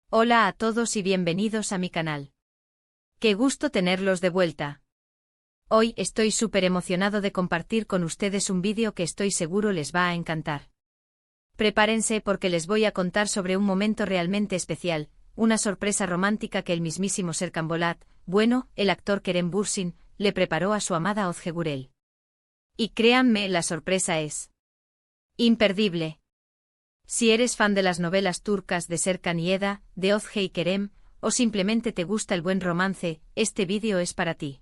Hola a todos y bienvenidos a mi canal. Qué gusto tenerlos de vuelta. Hoy estoy súper emocionado de compartir con ustedes un vídeo que estoy seguro les va a encantar. Prepárense porque les voy a contar sobre un momento realmente especial, una sorpresa romántica que el mismísimo Serkan Bolat, el actor Kerem Bürsin, le preparó a su amada Özge Gürel. Y créanme, la sorpresa es imperdible. Si eres fan de las novelas turcas de Serkan y Eda, de Özge y Kerem, o simplemente te gusta el buen romance, este vídeo es para ti.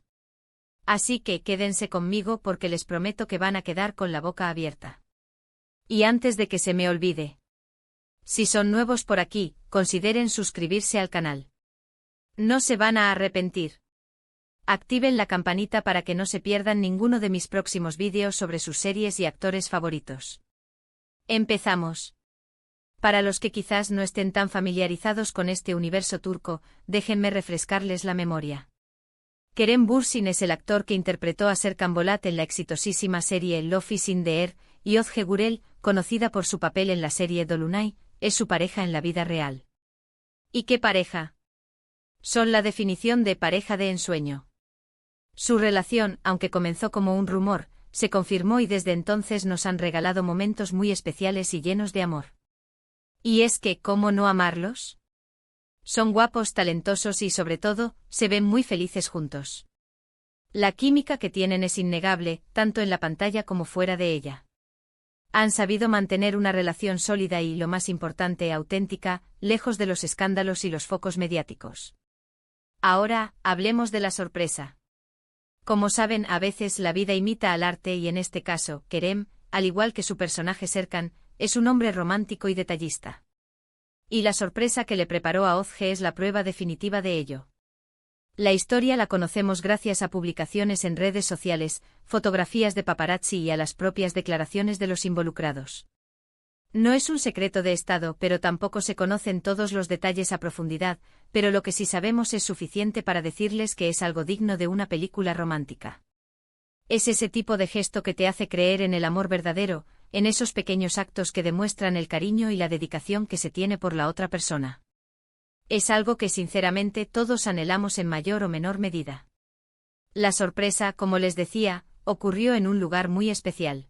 Así que quédense conmigo porque les prometo que van a quedar con la boca abierta. Y antes de que se me olvide, si son nuevos por aquí, consideren suscribirse al canal. No se van a arrepentir. Activen la campanita para que no se pierdan ninguno de mis próximos vídeos sobre sus series y actores favoritos. Empezamos. Para los que quizás no estén tan familiarizados con este universo turco, déjenme refrescarles la memoria. Kerem Bürsin es el actor que interpretó a Serkan Bolat en la exitosísima serie Love is in the Air, y Özge Gürel, conocida por su papel en la serie Dolunay, es su pareja en la vida real. ¿Y qué pareja? Son la definición de pareja de ensueño. Su relación, aunque comenzó como un rumor, se confirmó y desde entonces nos han regalado momentos muy especiales y llenos de amor. Y es que, ¿cómo no amarlos? Son guapos, talentosos y sobre todo, se ven muy felices juntos. La química que tienen es innegable, tanto en la pantalla como fuera de ella. Han sabido mantener una relación sólida y, lo más importante, auténtica, lejos de los escándalos y los focos mediáticos. Ahora, hablemos de la sorpresa. Como saben, a veces la vida imita al arte y en este caso, Kerem, al igual que su personaje Serkan, es un hombre romántico y detallista. Y la sorpresa que le preparó a Özge es la prueba definitiva de ello. La historia la conocemos gracias a publicaciones en redes sociales, fotografías de paparazzi y a las propias declaraciones de los involucrados. No es un secreto de Estado, pero tampoco se conocen todos los detalles a profundidad, pero lo que sí sabemos es suficiente para decirles que es algo digno de una película romántica. Es ese tipo de gesto que te hace creer en el amor verdadero, en esos pequeños actos que demuestran el cariño y la dedicación que se tiene por la otra persona. Es algo que sinceramente todos anhelamos en mayor o menor medida. La sorpresa, como les decía, ocurrió en un lugar muy especial.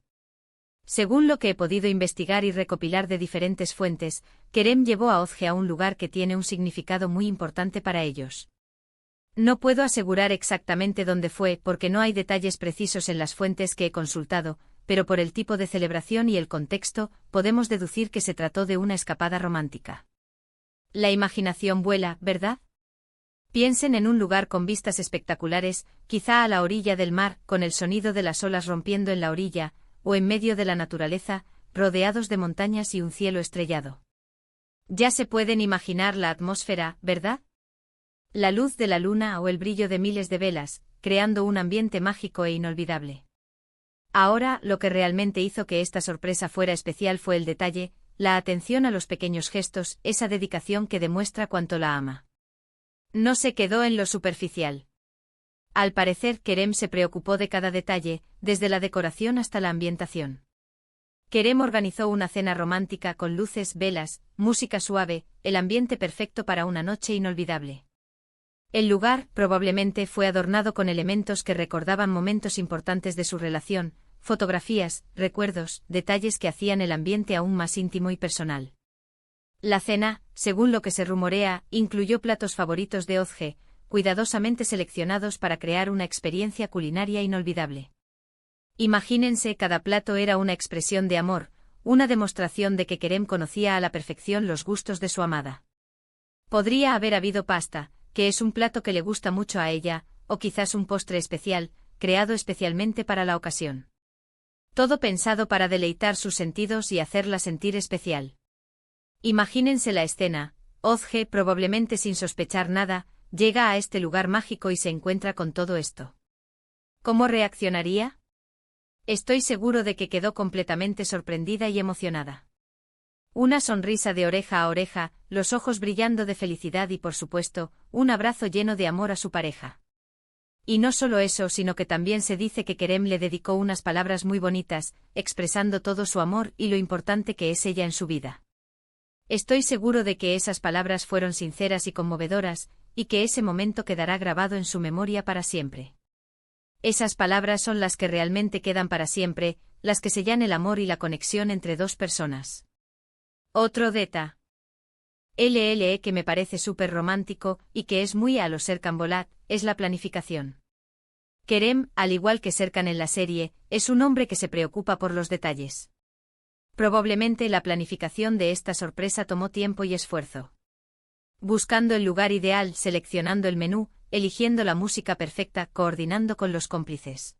Según lo que he podido investigar y recopilar de diferentes fuentes, Kerem llevó a Özge a un lugar que tiene un significado muy importante para ellos. No puedo asegurar exactamente dónde fue porque no hay detalles precisos en las fuentes que he consultado, pero por el tipo de celebración y el contexto, podemos deducir que se trató de una escapada romántica. La imaginación vuela, ¿verdad? Piensen en un lugar con vistas espectaculares, quizá a la orilla del mar, con el sonido de las olas rompiendo en la orilla, o en medio de la naturaleza, rodeados de montañas y un cielo estrellado. Ya se pueden imaginar la atmósfera, ¿verdad? La luz de la luna o el brillo de miles de velas, creando un ambiente mágico e inolvidable. Ahora, lo que realmente hizo que esta sorpresa fuera especial fue el detalle, la atención a los pequeños gestos, esa dedicación que demuestra cuánto la ama. No se quedó en lo superficial. Al parecer, Kerem se preocupó de cada detalle, desde la decoración hasta la ambientación. Kerem organizó una cena romántica con luces, velas, música suave, el ambiente perfecto para una noche inolvidable. El lugar, probablemente, fue adornado con elementos que recordaban momentos importantes de su relación, fotografías, recuerdos, detalles que hacían el ambiente aún más íntimo y personal. La cena, según lo que se rumorea, incluyó platos favoritos de Özge, cuidadosamente seleccionados para crear una experiencia culinaria inolvidable. Imagínense, cada plato era una expresión de amor, una demostración de que Kerem conocía a la perfección los gustos de su amada. Podría haber habido pasta, que es un plato que le gusta mucho a ella, o quizás un postre especial, creado especialmente para la ocasión. Todo pensado para deleitar sus sentidos y hacerla sentir especial. Imagínense la escena, Özge, probablemente sin sospechar nada, llega a este lugar mágico y se encuentra con todo esto. ¿Cómo reaccionaría? Estoy seguro de que quedó completamente sorprendida y emocionada. Una sonrisa de oreja a oreja, los ojos brillando de felicidad y, por supuesto, un abrazo lleno de amor a su pareja. Y no solo eso, sino que también se dice que Kerem le dedicó unas palabras muy bonitas, expresando todo su amor y lo importante que es ella en su vida. Estoy seguro de que esas palabras fueron sinceras y conmovedoras, y que ese momento quedará grabado en su memoria para siempre. Esas palabras son las que realmente quedan para siempre, las que sellan el amor y la conexión entre dos personas. Otro deta. LLE que me parece súper romántico y que es muy a lo Serkan Bolat, es la planificación. Kerem, al igual que Serkan en la serie, es un hombre que se preocupa por los detalles. Probablemente la planificación de esta sorpresa tomó tiempo y esfuerzo. Buscando el lugar ideal, seleccionando el menú, eligiendo la música perfecta, coordinando con los cómplices.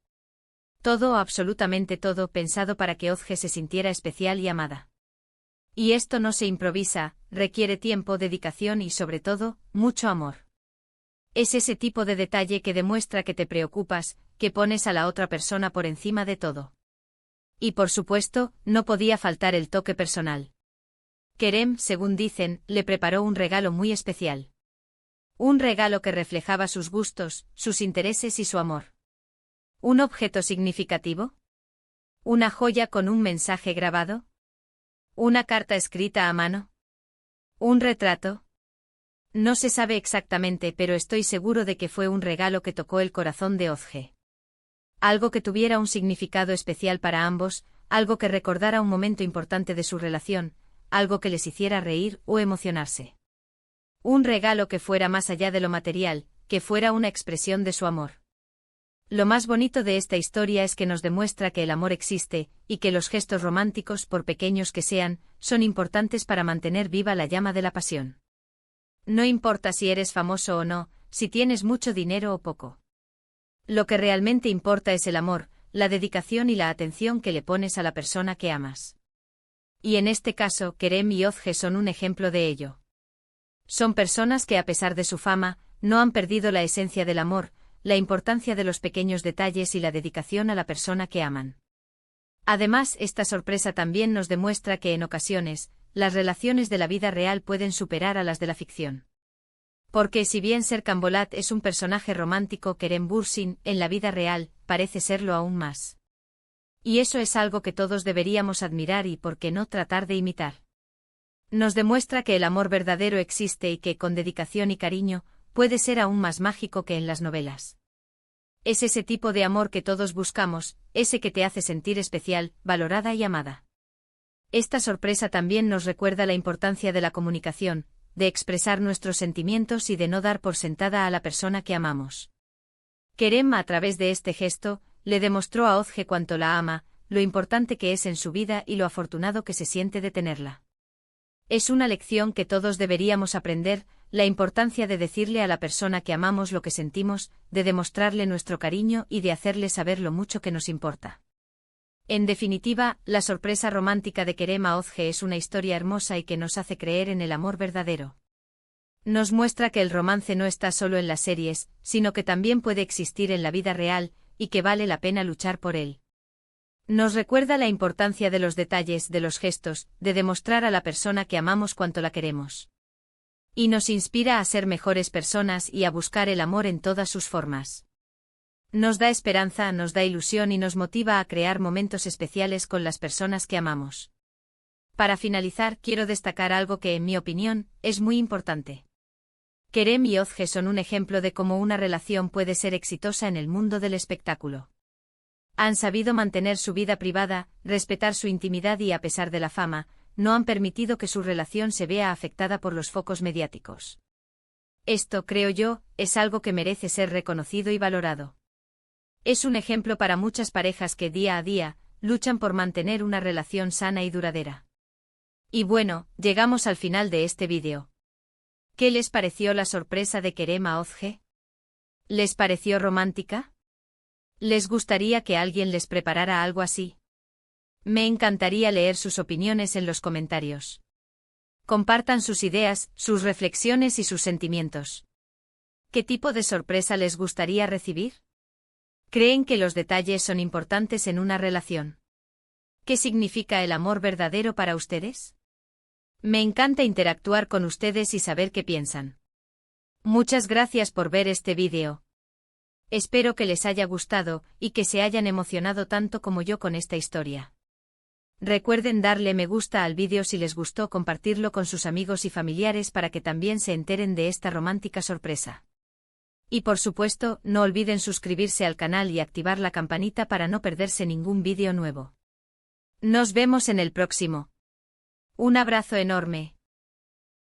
Todo, absolutamente todo, pensado para que Ozge se sintiera especial y amada. Y esto no se improvisa, requiere tiempo, dedicación y, sobre todo, mucho amor. Es ese tipo de detalle que demuestra que te preocupas, que pones a la otra persona por encima de todo. Y por supuesto, no podía faltar el toque personal. Kerem, según dicen, le preparó un regalo muy especial. Un regalo que reflejaba sus gustos, sus intereses y su amor. ¿Un objeto significativo? ¿Una joya con un mensaje grabado? ¿Una carta escrita a mano? ¿Un retrato? No se sabe exactamente, pero estoy seguro de que fue un regalo que tocó el corazón de Ozge. Algo que tuviera un significado especial para ambos, algo que recordara un momento importante de su relación, algo que les hiciera reír o emocionarse. Un regalo que fuera más allá de lo material, que fuera una expresión de su amor. Lo más bonito de esta historia es que nos demuestra que el amor existe, y que los gestos románticos, por pequeños que sean, son importantes para mantener viva la llama de la pasión. No importa si eres famoso o no, si tienes mucho dinero o poco. Lo que realmente importa es el amor, la dedicación y la atención que le pones a la persona que amas. Y en este caso, Kerem y Ozge son un ejemplo de ello. Son personas que, a pesar de su fama, no han perdido la esencia del amor, la importancia de los pequeños detalles y la dedicación a la persona que aman. Además, esta sorpresa también nos demuestra que en ocasiones, las relaciones de la vida real pueden superar a las de la ficción. Porque si bien Serkan Bolat es un personaje romántico, Kerem Bürsin, en la vida real, parece serlo aún más. Y eso es algo que todos deberíamos admirar y, por qué no, tratar de imitar. Nos demuestra que el amor verdadero existe y que, con dedicación y cariño, puede ser aún más mágico que en las novelas. Es ese tipo de amor que todos buscamos, ese que te hace sentir especial, valorada y amada. Esta sorpresa también nos recuerda la importancia de la comunicación, de expresar nuestros sentimientos y de no dar por sentada a la persona que amamos. Kerem, a través de este gesto, le demostró a Ozge cuánto la ama, lo importante que es en su vida y lo afortunado que se siente de tenerla. Es una lección que todos deberíamos aprender, la importancia de decirle a la persona que amamos lo que sentimos, de demostrarle nuestro cariño y de hacerle saber lo mucho que nos importa. En definitiva, la sorpresa romántica de Kerem a Ozge es una historia hermosa y que nos hace creer en el amor verdadero. Nos muestra que el romance no está solo en las series, sino que también puede existir en la vida real, y que vale la pena luchar por él. Nos recuerda la importancia de los detalles, de los gestos, de demostrar a la persona que amamos cuánto la queremos. Y nos inspira a ser mejores personas y a buscar el amor en todas sus formas. Nos da esperanza, nos da ilusión y nos motiva a crear momentos especiales con las personas que amamos. Para finalizar, quiero destacar algo que, en mi opinión, es muy importante. Kerem y Ozge son un ejemplo de cómo una relación puede ser exitosa en el mundo del espectáculo. Han sabido mantener su vida privada, respetar su intimidad y, a pesar de la fama, no han permitido que su relación se vea afectada por los focos mediáticos. Esto, creo yo, es algo que merece ser reconocido y valorado. Es un ejemplo para muchas parejas que día a día luchan por mantener una relación sana y duradera. Y bueno, llegamos al final de este vídeo. ¿Qué les pareció la sorpresa de Kerem a Ozge? ¿Les pareció romántica? ¿Les gustaría que alguien les preparara algo así? Me encantaría leer sus opiniones en los comentarios. Compartan sus ideas, sus reflexiones y sus sentimientos. ¿Qué tipo de sorpresa les gustaría recibir? ¿Creen que los detalles son importantes en una relación? ¿Qué significa el amor verdadero para ustedes? Me encanta interactuar con ustedes y saber qué piensan. Muchas gracias por ver este vídeo. Espero que les haya gustado y que se hayan emocionado tanto como yo con esta historia. Recuerden darle me gusta al vídeo si les gustó, compartirlo con sus amigos y familiares para que también se enteren de esta romántica sorpresa. Y por supuesto, no olviden suscribirse al canal y activar la campanita para no perderse ningún vídeo nuevo. Nos vemos en el próximo. Un abrazo enorme.